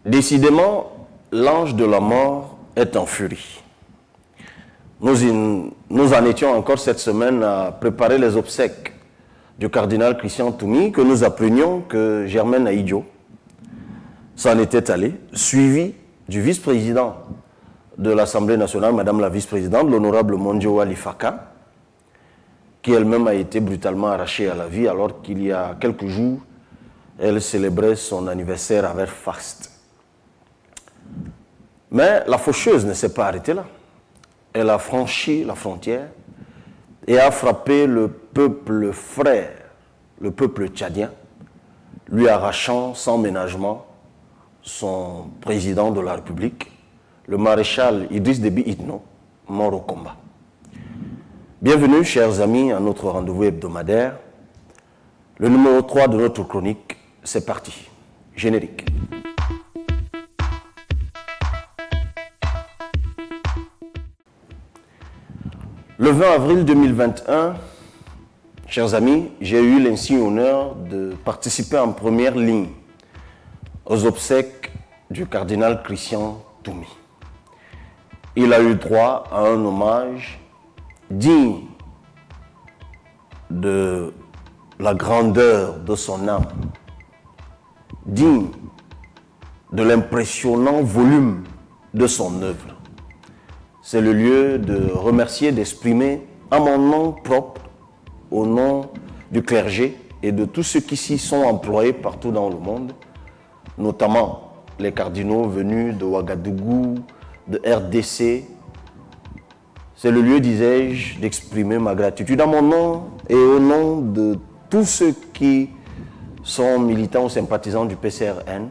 Décidément, l'ange de la mort est en furie. Nous en étions encore cette semaine à préparer les obsèques du cardinal Christian Toumi, que nous apprenions que Germaine Aïdjo s'en était allée, suivi du vice-président de l'Assemblée nationale, Madame la vice-présidente, l'honorable Mondio Alifaka, qui elle-même a été brutalement arrachée à la vie alors qu'il y a quelques jours, elle célébrait son anniversaire à Belfast. Mais la faucheuse ne s'est pas arrêtée là. Elle a franchi la frontière et a frappé le peuple frère, le peuple tchadien, lui arrachant sans ménagement son président de la République, le maréchal Idriss Déby Itno, mort au combat. Bienvenue, chers amis, à notre rendez-vous hebdomadaire. Le numéro 3 de notre chronique, c'est parti. Générique. Le 20 avril 2021, chers amis, j'ai eu l'insigne honneur de participer en première ligne aux obsèques du cardinal Christian Toumi. Il a eu droit à un hommage digne de la grandeur de son âme, digne de l'impressionnant volume de son œuvre. C'est le lieu de remercier, d'exprimer à mon nom propre, au nom du clergé et de tous ceux qui s'y sont employés partout dans le monde, notamment les cardinaux venus de Ouagadougou, de RDC. C'est le lieu, disais-je, d'exprimer ma gratitude à mon nom et au nom de tous ceux qui sont militants ou sympathisants du PCRN,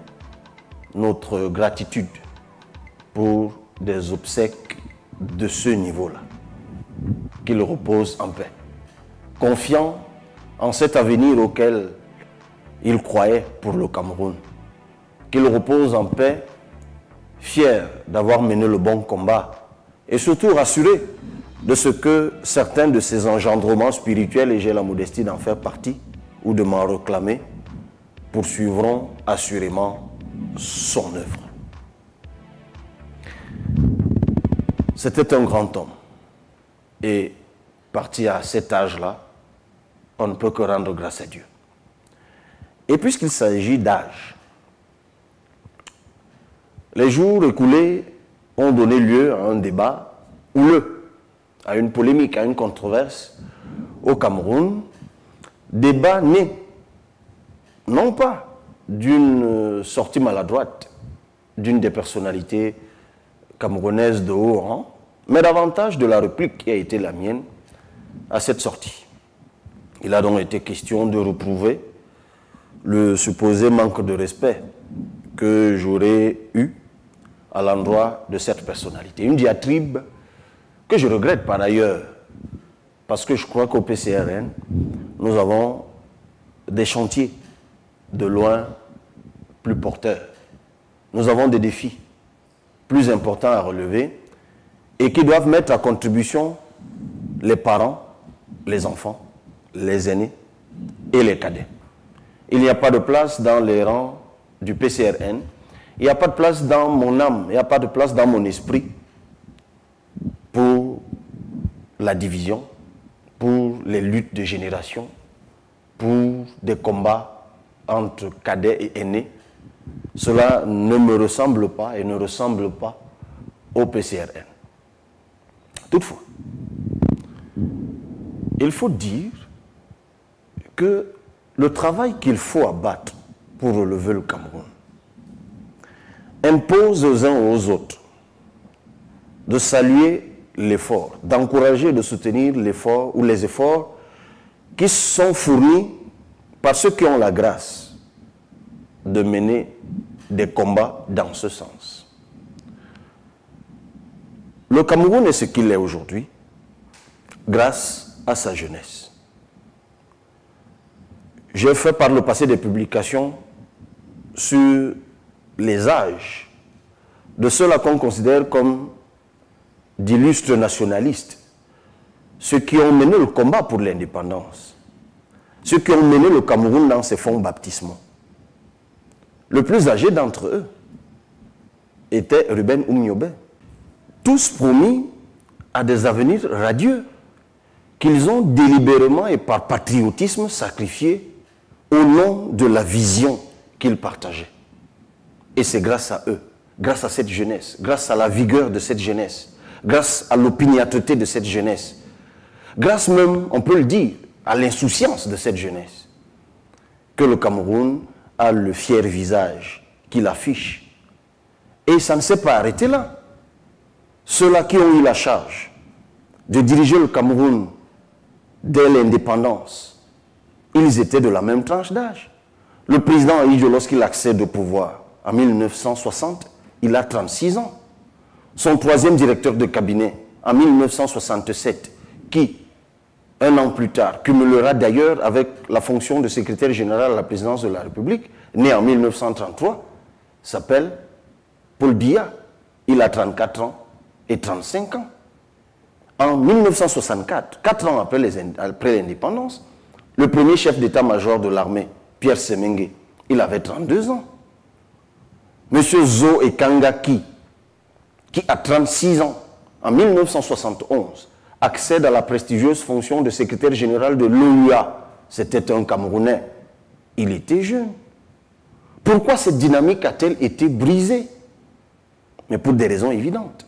notre gratitude pour des obsèques de ce niveau-là, qu'il repose en paix, confiant en cet avenir auquel il croyait pour le Cameroun, qu'il repose en paix, fier d'avoir mené le bon combat et surtout rassuré de ce que certains de ses engendrements spirituels, et j'ai la modestie d'en faire partie ou de m'en réclamer, poursuivront assurément son œuvre. C'était un grand homme et parti à cet âge-là, on ne peut que rendre grâce à Dieu. Et puisqu'il s'agit d'âge, les jours écoulés ont donné lieu à un débat houleux, à une polémique, à une controverse au Cameroun. Débat né, non pas d'une sortie maladroite d'une des personnalités camerounaises de haut rang, mais davantage de la réplique qui a été la mienne à cette sortie. Il a donc été question de reprouver le supposé manque de respect que j'aurais eu à l'endroit de cette personnalité. Une diatribe que je regrette par ailleurs, parce que je crois qu'au PCRN, nous avons des chantiers de loin plus porteurs. Nous avons des défis plus importants à relever et qui doivent mettre à contribution les parents, les enfants, les aînés et les cadets. Il n'y a pas de place dans les rangs du PCRN, il n'y a pas de place dans mon âme, il n'y a pas de place dans mon esprit pour la division, pour les luttes de génération, pour des combats entre cadets et aînés. Cela ne me ressemble pas et ne ressemble pas au PCRN. Toutefois, il faut dire que le travail qu'il faut abattre pour relever le Cameroun impose aux uns aux autres de saluer l'effort, d'encourager, de soutenir l'effort ou les efforts qui sont fournis par ceux qui ont la grâce de mener des combats dans ce sens. Le Cameroun est ce qu'il est aujourd'hui grâce à sa jeunesse. J'ai fait par le passé des publications sur les âges de ceux-là qu'on considère comme d'illustres nationalistes, ceux qui ont mené le combat pour l'indépendance, ceux qui ont mené le Cameroun dans ses fonds baptismaux. Le plus âgé d'entre eux était Ruben Oumniobé. Tous promis à des avenirs radieux qu'ils ont délibérément et par patriotisme sacrifié au nom de la vision qu'ils partageaient. Et c'est grâce à eux, grâce à cette jeunesse, grâce à la vigueur de cette jeunesse, grâce à l'opiniâtreté de cette jeunesse, grâce même, on peut le dire, à l'insouciance de cette jeunesse, que le Cameroun a le fier visage qu'il affiche. Et ça ne s'est pas arrêté là. Ceux-là qui ont eu la charge de diriger le Cameroun dès l'indépendance, ils étaient de la même tranche d'âge. Le président Ahidjo, lorsqu'il accède au pouvoir en 1960, il a 36 ans. Son troisième directeur de cabinet en 1967, qui, un an plus tard, cumulera d'ailleurs avec la fonction de secrétaire général à la présidence de la République, né en 1933, s'appelle Paul Biya. Il a 34 ans et 35 ans. En 1964, 4 ans après l'indépendance, le premier chef d'état-major de l'armée, Pierre Semengue, il avait 32 ans. Monsieur Zo Ekangaki, qui a 36 ans, en 1971, accède à la prestigieuse fonction de secrétaire général de l'OUA. C'était un Camerounais. Il était jeune. Pourquoi cette dynamique a-t-elle été brisée? Mais pour des raisons évidentes.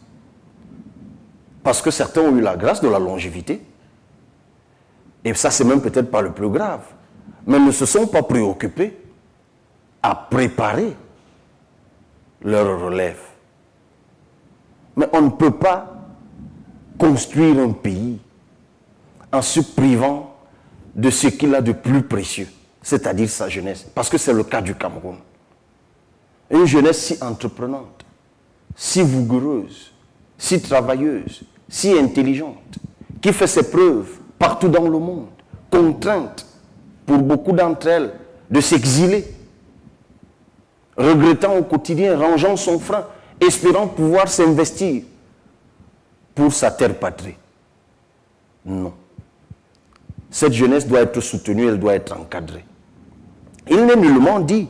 Parce que certains ont eu la grâce de la longévité. Et ça, c'est même peut-être pas le plus grave. Mais ne se sont pas préoccupés à préparer leur relève. Mais on ne peut pas construire un pays en se privant de ce qu'il a de plus précieux, c'est-à-dire sa jeunesse. Parce que c'est le cas du Cameroun. Une jeunesse si entreprenante, si vigoureuse, si travailleuse, si intelligente, qui fait ses preuves partout dans le monde, contrainte pour beaucoup d'entre elles de s'exiler, regrettant au quotidien, rangeant son frein, espérant pouvoir s'investir pour sa terre patrie. Non. Cette jeunesse doit être soutenue, elle doit être encadrée. Il n'est nullement dit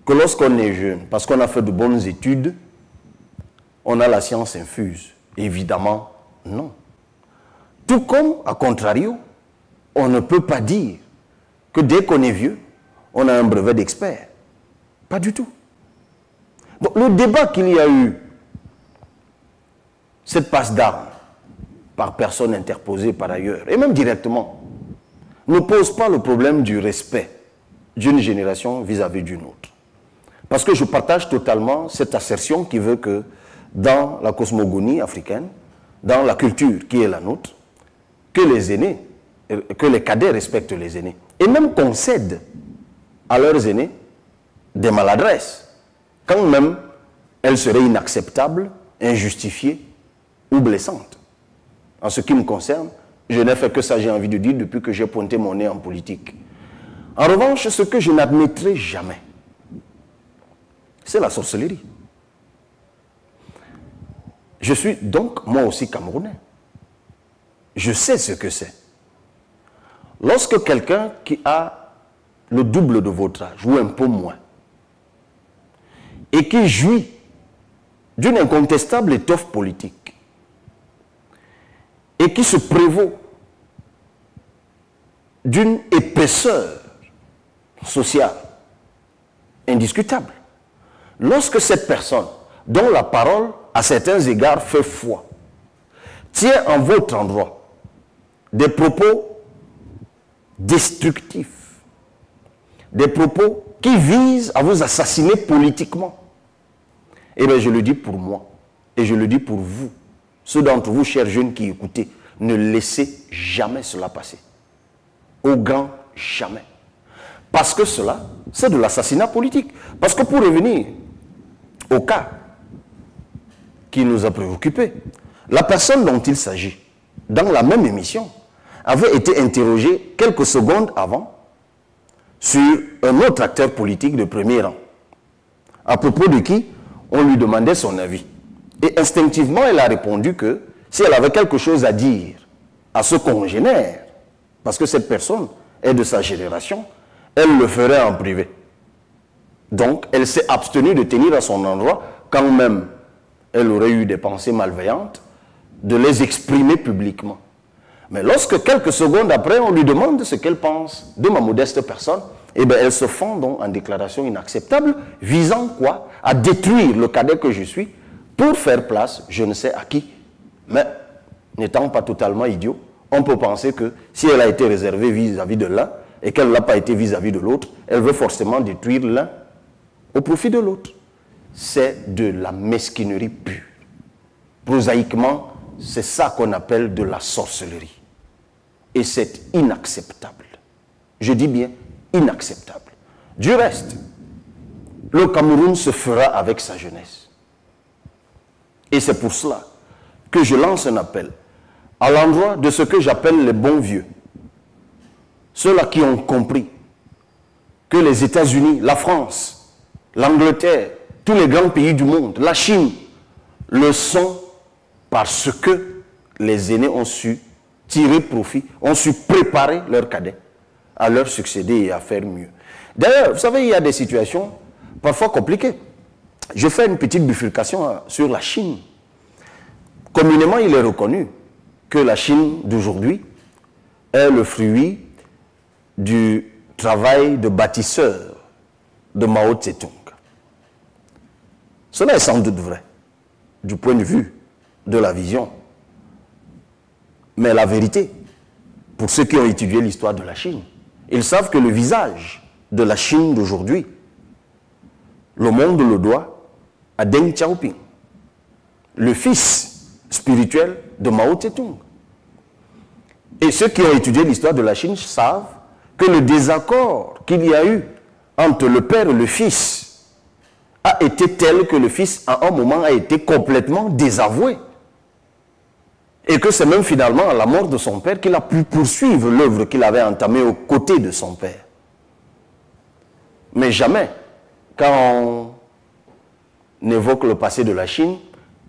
que lorsqu'on est jeune, parce qu'on a fait de bonnes études, on a la science infuse. Évidemment, non. Tout comme, à contrario, on ne peut pas dire que dès qu'on est vieux, on a un brevet d'expert. Pas du tout. Donc, le débat qu'il y a eu, cette passe d'armes, par personne interposée par ailleurs, et même directement, ne pose pas le problème du respect d'une génération vis-à-vis d'une autre. Parce que je partage totalement cette assertion qui veut que dans la cosmogonie africaine, dans la culture qui est la nôtre, que les aînés, que les cadets respectent les aînés, et même concèdent à leurs aînés des maladresses, quand même elles seraient inacceptables, injustifiées ou blessantes. En ce qui me concerne, je n'ai fait que ça, j'ai envie de dire, depuis que j'ai pointé mon nez en politique. En revanche, ce que je n'admettrai jamais, c'est la sorcellerie. Je suis donc, moi aussi, Camerounais. Je sais ce que c'est. Lorsque quelqu'un qui a le double de votre âge, ou un peu moins, et qui jouit d'une incontestable étoffe politique, et qui se prévaut d'une épaisseur sociale indiscutable, lorsque cette personne, dont la parole, à certains égards, fait foi, tient en votre endroit des propos destructifs, des propos qui visent à vous assassiner politiquement, eh bien je le dis pour moi, et je le dis pour vous, ceux d'entre vous, chers jeunes qui écoutez, ne laissez jamais cela passer. Au grand jamais. Parce que cela, c'est de l'assassinat politique. Parce que pour revenir au cas qui nous a préoccupés, la personne dont il s'agit, dans la même émission, avait été interrogée quelques secondes avant sur un autre acteur politique de premier rang, à propos de qui on lui demandait son avis. Et instinctivement, elle a répondu que si elle avait quelque chose à dire à ce congénère, parce que cette personne est de sa génération, elle le ferait en privé. Donc, elle s'est abstenue de tenir à son endroit quand même elle aurait eu des pensées malveillantes, de les exprimer publiquement. Mais lorsque quelques secondes après, on lui demande ce qu'elle pense de ma modeste personne, eh bien, elle se fond donc en déclaration inacceptable, visant quoi? À détruire le cadet que je suis pour faire place, je ne sais à qui. Mais, n'étant pas totalement idiot, on peut penser que si elle a été réservée vis-à-vis de l'un et qu'elle ne l'a pas été vis-à-vis de l'autre, elle veut forcément détruire l'un au profit de l'autre. C'est de la mesquinerie pure. Prosaïquement, c'est ça qu'on appelle de la sorcellerie. Et c'est inacceptable. Je dis bien inacceptable. Du reste, le Cameroun se fera avec sa jeunesse. Et c'est pour cela que je lance un appel à l'endroit de ce que j'appelle les bons vieux. Ceux-là qui ont compris que les États-Unis, la France, l'Angleterre, tous les grands pays du monde, la Chine, le sont parce que les aînés ont su tirer profit, ont su préparer leurs cadets à leur succéder et à faire mieux. D'ailleurs, vous savez, il y a des situations parfois compliquées. Je fais une petite bifurcation sur la Chine. Communément, il est reconnu que la Chine d'aujourd'hui est le fruit du travail de bâtisseur de Mao Tse-tung. Cela est sans doute vrai, du point de vue de la vision. Mais la vérité, pour ceux qui ont étudié l'histoire de la Chine, ils savent que le visage de la Chine d'aujourd'hui, le monde le doit à Deng Xiaoping, le fils spirituel de Mao Tse-tung. Et ceux qui ont étudié l'histoire de la Chine savent que le désaccord qu'il y a eu entre le père et le fils a été tel que le fils, à un moment, a été complètement désavoué. Et que c'est même finalement à la mort de son père qu'il a pu poursuivre l'œuvre qu'il avait entamée aux côtés de son père. Mais jamais, quand on évoque le passé de la Chine,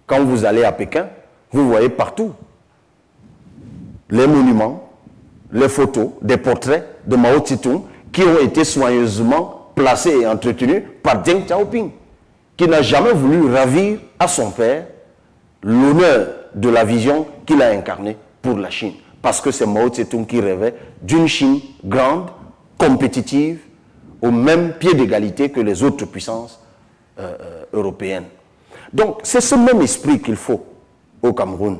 quand vous allez à Pékin, vous voyez partout les monuments, les photos, des portraits de Mao Tse-tung qui ont été soigneusement placés et entretenus par Deng Xiaoping, qui n'a jamais voulu ravir à son père l'honneur de la vision qu'il a incarnée pour la Chine. Parce que c'est Mao Tse-tung qui rêvait d'une Chine grande, compétitive, au même pied d'égalité que les autres puissances européennes. Donc, c'est ce même esprit qu'il faut au Cameroun.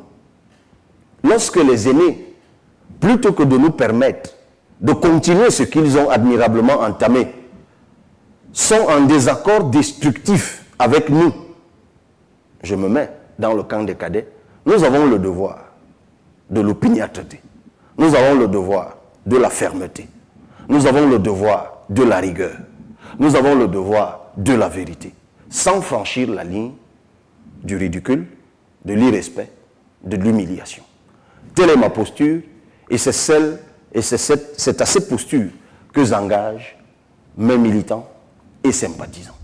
Lorsque les aînés, plutôt que de nous permettre de continuer ce qu'ils ont admirablement entamé, sont en désaccord destructif avec nous, je me mets dans le camp des cadets, nous avons le devoir de l'opiniâtreté, nous avons le devoir de la fermeté, nous avons le devoir de la rigueur, nous avons le devoir de la vérité, sans franchir la ligne du ridicule, de l'irrespect, de l'humiliation. Telle est ma posture, et c'est à cette posture que j'engage mes militants et sympathisants.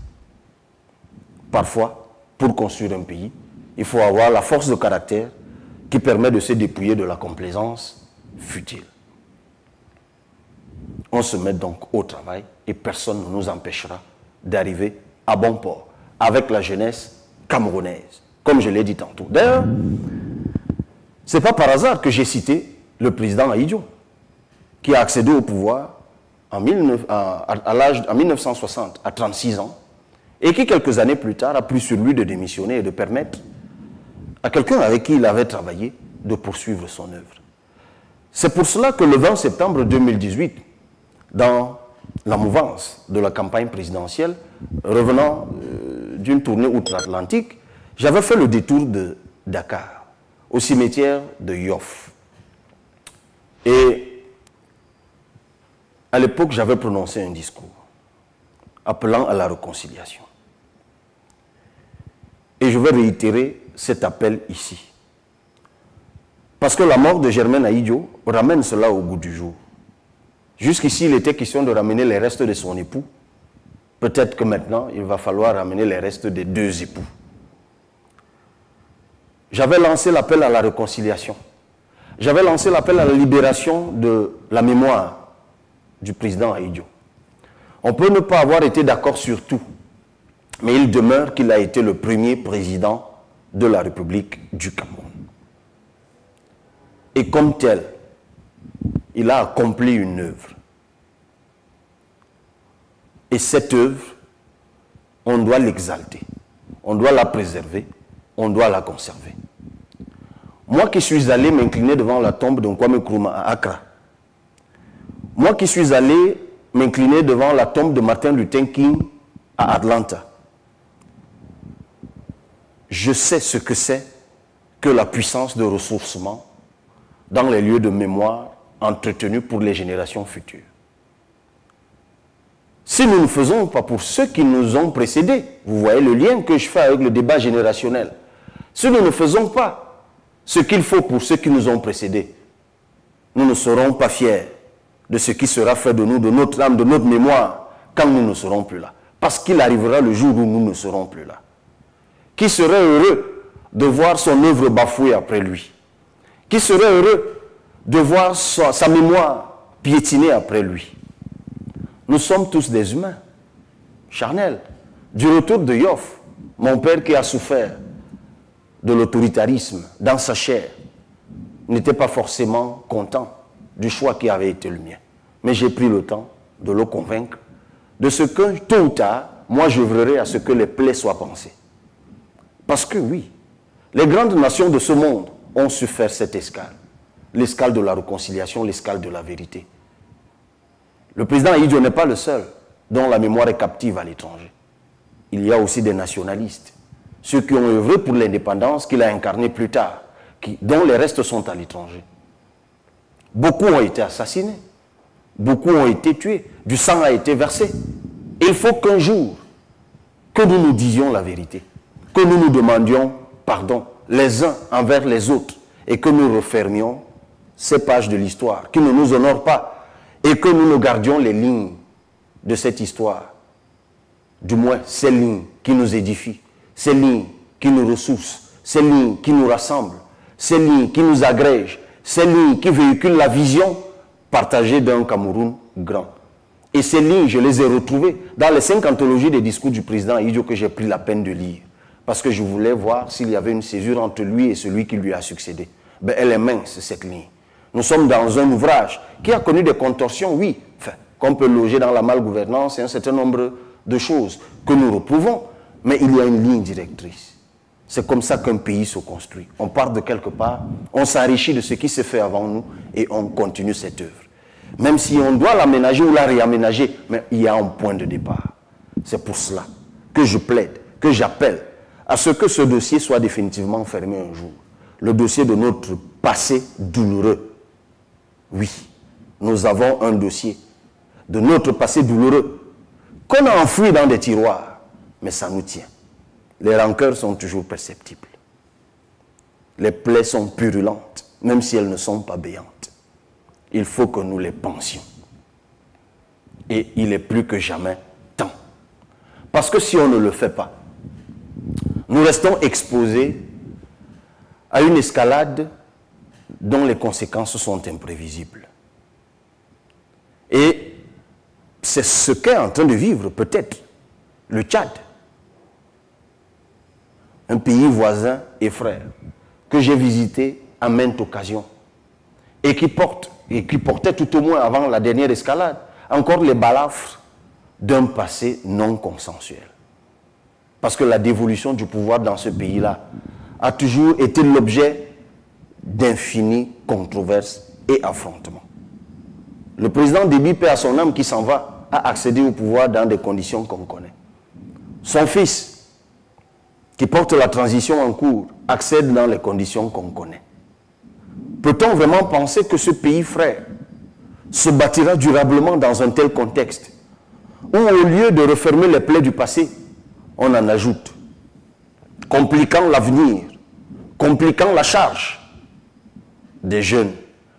Parfois, pour construire un pays, il faut avoir la force de caractère qui permet de se dépouiller de la complaisance futile. On se met donc au travail et personne ne nous empêchera d'arriver à bon port avec la jeunesse camerounaise, comme je l'ai dit tantôt. D'ailleurs, ce n'est pas par hasard que j'ai cité le président Ahidjo, qui a accédé au pouvoir en 1960 à 36 ans, et qui, quelques années plus tard, a pris sur lui de démissionner et de permettre à quelqu'un avec qui il avait travaillé de poursuivre son œuvre. C'est pour cela que le 20 septembre 2018, dans la mouvance de la campagne présidentielle, revenant d'une tournée outre-Atlantique, j'avais fait le détour de Dakar, au cimetière de Yoff. Et à l'époque, j'avais prononcé un discours appelant à la réconciliation. Et je vais réitérer cet appel ici. Parce que la mort de Germaine Ahidjo ramène cela au goût du jour. Jusqu'ici, il était question de ramener les restes de son époux. Peut-être que maintenant, il va falloir ramener les restes des deux époux. J'avais lancé l'appel à la réconciliation. J'avais lancé l'appel à la libération de la mémoire du président Ahidjo. On peut ne pas avoir été d'accord sur tout. Mais il demeure qu'il a été le premier président de la République du Cameroun. Et comme tel, il a accompli une œuvre. Et cette œuvre, on doit l'exalter, on doit la préserver, on doit la conserver. Moi qui suis allé m'incliner devant la tombe de Kwame Nkrumah à Accra, moi qui suis allé m'incliner devant la tombe de Martin Luther King à Atlanta, je sais ce que c'est que la puissance de ressourcement dans les lieux de mémoire entretenus pour les générations futures. Si nous ne faisons pas pour ceux qui nous ont précédés, vous voyez le lien que je fais avec le débat générationnel, si nous ne faisons pas ce qu'il faut pour ceux qui nous ont précédés, nous ne serons pas fiers de ce qui sera fait de nous, de notre âme, de notre mémoire, quand nous ne serons plus là. Parce qu'il arrivera le jour où nous ne serons plus là. Qui serait heureux de voir son œuvre bafouée après lui? Qui serait heureux de voir sa mémoire piétinée après lui? Nous sommes tous des humains, charnels. Du retour de Yoff, mon père qui a souffert de l'autoritarisme dans sa chair, n'était pas forcément content du choix qui avait été le mien. Mais j'ai pris le temps de le convaincre de ce que, tôt ou tard, moi j'œuvrerai à ce que les plaies soient pansées. Parce que oui, les grandes nations de ce monde ont su faire cette escale. L'escale de la réconciliation, l'escale de la vérité. Le président Ahidjo n'est pas le seul dont la mémoire est captive à l'étranger. Il y a aussi des nationalistes, ceux qui ont œuvré pour l'indépendance qu'il a incarnée plus tard, dont les restes sont à l'étranger. Beaucoup ont été assassinés, beaucoup ont été tués, du sang a été versé. Il faut qu'un jour, que nous nous disions la vérité, que nous nous demandions pardon les uns envers les autres et que nous refermions ces pages de l'histoire qui ne nous honorent pas et que nous nous gardions les lignes de cette histoire, du moins ces lignes qui nous édifient, ces lignes qui nous ressourcent, ces lignes qui nous rassemblent, ces lignes qui nous agrègent, ces lignes qui véhiculent la vision partagée d'un Cameroun grand. Et ces lignes, je les ai retrouvées dans les 5 anthologies des discours du président Ahidjo que j'ai pris la peine de lire, parce que je voulais voir s'il y avait une césure entre lui et celui qui lui a succédé. Ben, elle est mince, cette ligne. Nous sommes dans un ouvrage qui a connu des contorsions, oui, enfin, qu'on peut loger dans la malgouvernance et un certain nombre de choses que nous reprouvons, mais il y a une ligne directrice. C'est comme ça qu'un pays se construit. On part de quelque part, on s'enrichit de ce qui s'est fait avant nous et on continue cette œuvre. Même si on doit l'aménager ou la réaménager, mais il y a un point de départ. C'est pour cela que je plaide, que j'appelle à ce que ce dossier soit définitivement fermé un jour. Le dossier de notre passé douloureux. Oui, nous avons un dossier de notre passé douloureux qu'on a enfoui dans des tiroirs, mais ça nous tient. Les rancœurs sont toujours perceptibles. Les plaies sont purulentes, même si elles ne sont pas béantes. Il faut que nous les pensions. Et il est plus que jamais temps. Parce que si on ne le fait pas, nous restons exposés à une escalade dont les conséquences sont imprévisibles. Et c'est ce qu'est en train de vivre peut-être le Tchad. Un pays voisin et frère que j'ai visité à maintes occasions et qui portait tout au moins avant la dernière escalade encore les balafres d'un passé non consensuel. Parce que la dévolution du pouvoir dans ce pays-là a toujours été l'objet d'infinies controverses et affrontements. Le président Déby, paix à son âme, qui s'en va, a accédé au pouvoir dans des conditions qu'on connaît. Son fils, qui porte la transition en cours, accède dans les conditions qu'on connaît. Peut-on vraiment penser que ce pays frère se bâtira durablement dans un tel contexte, où au lieu de refermer les plaies du passé, on en ajoute, compliquant l'avenir, compliquant la charge des jeunes,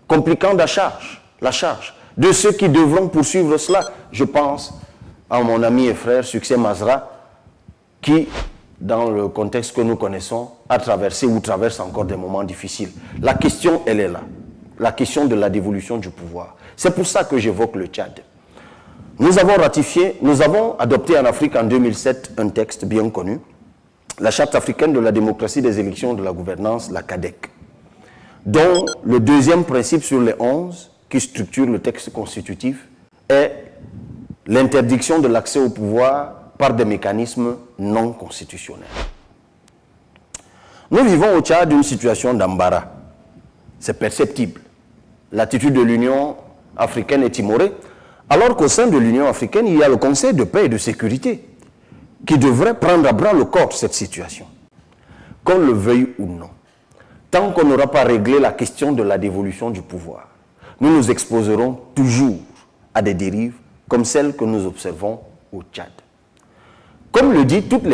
compliquant la charge de ceux qui devront poursuivre cela? Je pense à mon ami et frère Succès Mazra, qui, dans le contexte que nous connaissons, a traversé ou traverse encore des moments difficiles. La question, elle est là. La question de la dévolution du pouvoir. C'est pour ça que j'évoque le Tchad. Nous avons adopté en Afrique en 2007 un texte bien connu, la Charte africaine de la démocratie des élections et de la gouvernance, la CADEC, dont le deuxième principe sur les 11 qui structure le texte constitutif est l'interdiction de l'accès au pouvoir par des mécanismes non constitutionnels. Nous vivons au Tchad d'une situation d'embarras. C'est perceptible. L'attitude de l'Union africaine est timorée, alors qu'au sein de l'Union africaine, il y a le Conseil de paix et de sécurité qui devrait prendre à bras le corps cette situation. Qu'on le veuille ou non, tant qu'on n'aura pas réglé la question de la dévolution du pouvoir, nous nous exposerons toujours à des dérives comme celles que nous observons au Tchad. Comme le disent toutes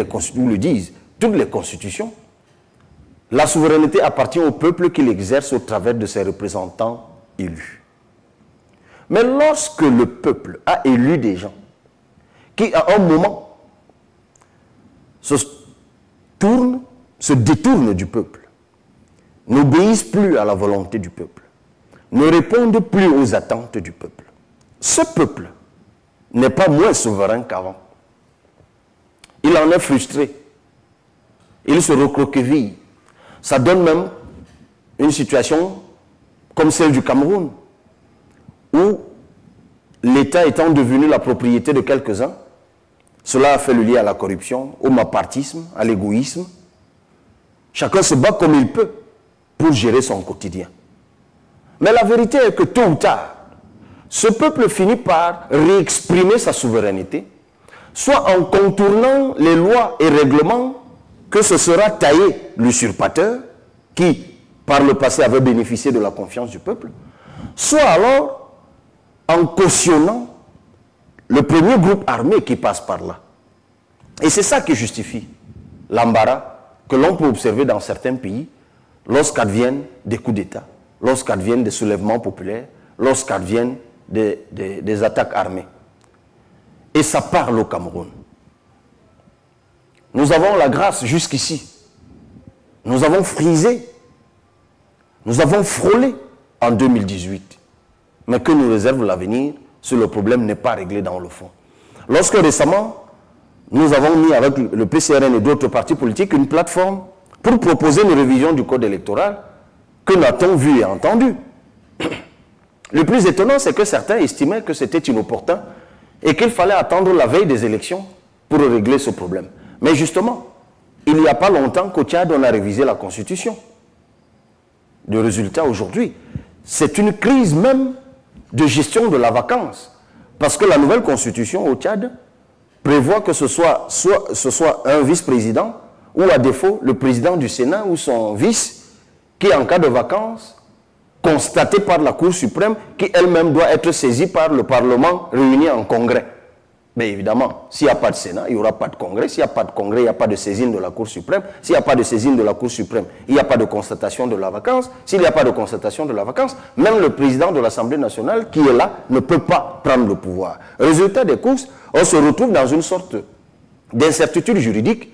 les constitutions, la souveraineté appartient au peuple qui l'exerce au travers de ses représentants élus. Mais lorsque le peuple a élu des gens qui, à un moment, se détournent du peuple, n'obéissent plus à la volonté du peuple, ne répondent plus aux attentes du peuple, ce peuple n'est pas moins souverain qu'avant. Il en est frustré. Il se recroqueville. Ça donne même une situation comme celle du Cameroun, où l'État étant devenu la propriété de quelques-uns, cela a fait le lien à la corruption, au mapartisme, à l'égoïsme. Chacun se bat comme il peut pour gérer son quotidien. Mais la vérité est que tôt ou tard, ce peuple finit par réexprimer sa souveraineté, soit en contournant les lois et règlements que ce sera taillé l'usurpateur, qui par le passé avait bénéficié de la confiance du peuple, soit alors en cautionnant le premier groupe armé qui passe par là. Et c'est ça qui justifie l'embarras que l'on peut observer dans certains pays lorsqu'adviennent des coups d'État, lorsqu'adviennent des soulèvements populaires, lorsqu'adviennent des attaques armées. Et ça parle au Cameroun. Nous avons la grâce jusqu'ici. Nous avons frisé. Nous avons frôlé en 2018. Mais que nous réserve l'avenir si le problème n'est pas réglé dans le fond? Lorsque récemment, nous avons mis avec le PCRN et d'autres partis politiques une plateforme pour proposer une révision du code électoral, que n'a-t-on vu et entendu? Le plus étonnant, c'est que certains estimaient que c'était inopportun et qu'il fallait attendre la veille des élections pour régler ce problème. Mais justement, il n'y a pas longtemps qu'au Tchad, on a révisé la Constitution. Le résultat aujourd'hui, c'est une crise même de gestion de la vacance. Parce que la nouvelle Constitution au Tchad prévoit que ce soit un vice-président ou à défaut le président du Sénat ou son vice qui, en cas de vacances, constatée par la Cour suprême, qui elle-même doit être saisie par le Parlement réuni en congrès. Mais évidemment, s'il n'y a pas de Sénat, il n'y aura pas de congrès. S'il n'y a pas de congrès, il n'y a pas de saisine de la Cour suprême. S'il n'y a pas de saisine de la Cour suprême, il n'y a pas de constatation de la vacance. S'il n'y a pas de constatation de la vacance, même le président de l'Assemblée nationale qui est là ne peut pas prendre le pouvoir. Résultat des courses, on se retrouve dans une sorte d'incertitude juridique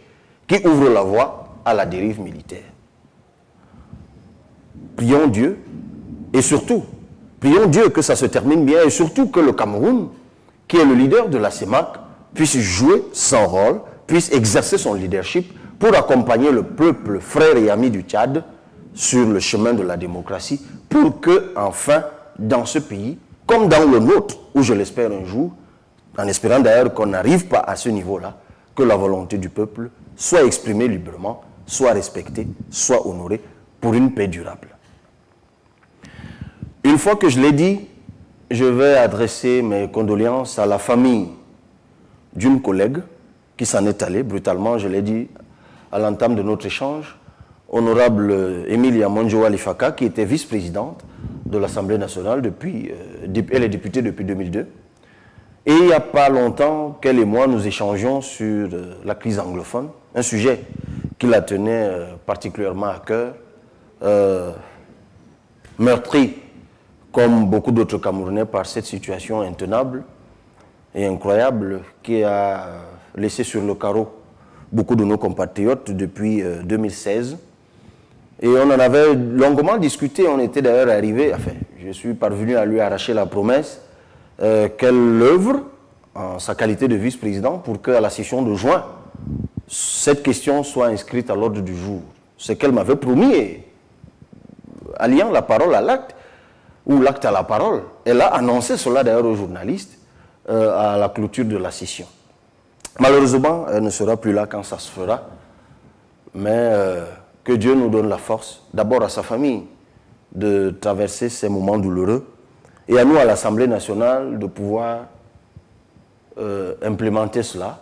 qui ouvre la voie à la dérive militaire. Prions Dieu, et surtout, prions Dieu que ça se termine bien, et surtout que le Cameroun, qui est le leader de la CEMAC, puisse jouer son rôle, puisse exercer son leadership pour accompagner le peuple frère et ami du Tchad sur le chemin de la démocratie, pour que, enfin, dans ce pays, comme dans le nôtre, où je l'espère un jour, en espérant d'ailleurs qu'on n'arrive pas à ce niveau-là, que la volonté du peuple soit exprimée librement, soit respectée, soit honorée, pour une paix durable. Une fois que je l'ai dit, je vais adresser mes condoléances à la famille d'une collègue qui s'en est allée brutalement, je l'ai dit à l'entame de notre échange, honorable Emilia Monjoa Lifaka, qui était vice-présidente de l'Assemblée nationale depuis, elle est députée depuis 2002. Et il n'y a pas longtemps qu'elle et moi nous échangeons sur la crise anglophone, un sujet qui la tenait particulièrement à cœur, meurtri comme beaucoup d'autres Camerounais par cette situation intenable et incroyable qui a laissé sur le carreau beaucoup de nos compatriotes depuis 2016. Et on en avait longuement discuté, on était d'ailleurs arrivé, enfin, je suis parvenu à lui arracher la promesse qu'elle œuvre en sa qualité de vice-président, pour qu'à la session de juin, cette question soit inscrite à l'ordre du jour. Ce qu'elle m'avait promis, et, alliant la parole à l'acte, ou l'acte à la parole. Elle a annoncé cela d'ailleurs aux journalistes à la clôture de la session. Malheureusement, elle ne sera plus là quand ça se fera, mais que Dieu nous donne la force, d'abord à sa famille, de traverser ces moments douloureux, et à nous, à l'Assemblée nationale, de pouvoir implémenter cela.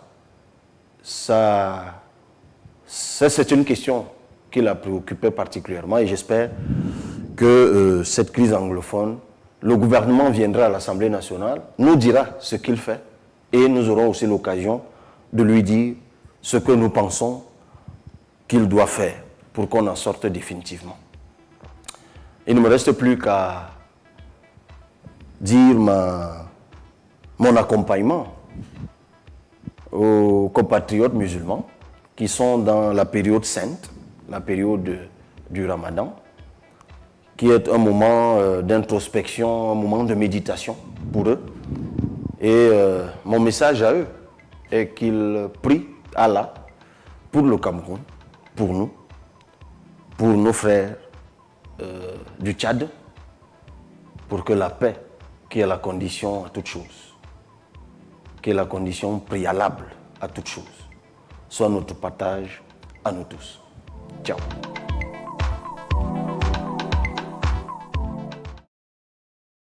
C'est une question qui la préoccupait particulièrement, et j'espère que cette crise anglophone, le gouvernement viendra à l'Assemblée nationale, nous dira ce qu'il fait, et nous aurons aussi l'occasion de lui dire ce que nous pensons qu'il doit faire pour qu'on en sorte définitivement. Il ne me reste plus qu'à dire mon accompagnement aux compatriotes musulmans qui sont dans la période sainte, la période du Ramadan, qui est un moment d'introspection, un moment de méditation pour eux. Et mon message à eux est qu'ils prient Allah pour le Cameroun, pour nous, pour nos frères du Tchad, pour que la paix, qui est la condition à toute chose, qui est la condition préalable à toute chose, soit notre partage à nous tous. Ciao.